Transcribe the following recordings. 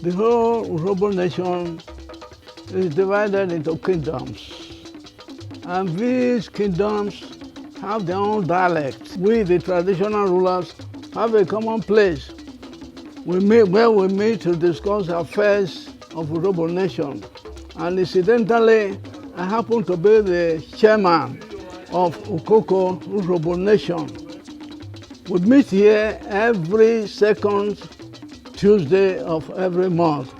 The whole Urhobo nation is divided into kingdoms. And these kingdoms have their own dialects. We, the traditional rulers, have a common place where we meet to discuss affairs of Urhobo nation. And incidentally, I happen to be the chairman of Ukoko Urhobo nation. We meet here every second Tuesday of every month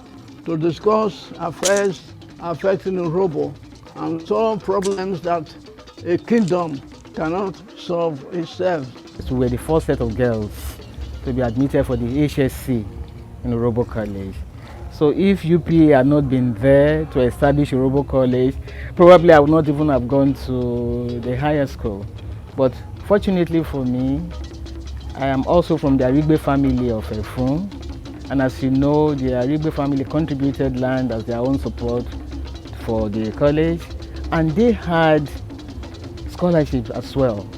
to discuss affairs affecting Urhobo and solve problems that a kingdom cannot solve itself. We were the first set of girls to be admitted for the HSC in Urhobo College. So if UP had not been there to establish Urhobo College, probably I would not even have gone to the higher school. But fortunately for me, I am also from the Arigbe family of Efun. And as you know, the Arigbe family contributed land as their own support for the college. And they had scholarships as well.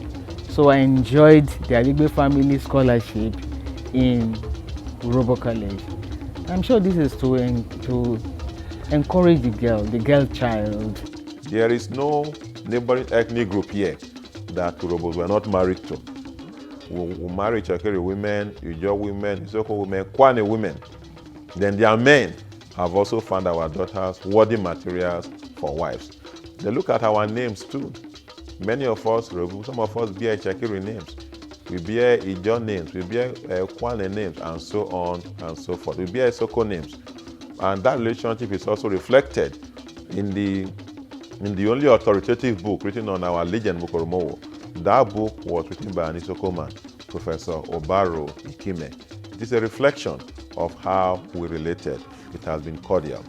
So I enjoyed the Arigbe family scholarship in Urhobo College. I'm sure this is to encourage the girl child. There is no neighboring ethnic group here that Urhobos were not married to. We marry Chakere women, Ijaw women, Isoko women, Kwane women. Then their men have also found our daughters worthy materials for wives. They look at our names too. Many of us, some of us bear Chakere names. We bear Ijaw names, we bear Kwane names, and so on and so forth. We bear Isoko names. And that relationship is also reflected in the only authoritative book written on our legend, Mukoromowo. That book was written by an Isoko man, Professor Obaro Ikime. It is a reflection of how we related. It has been cordial.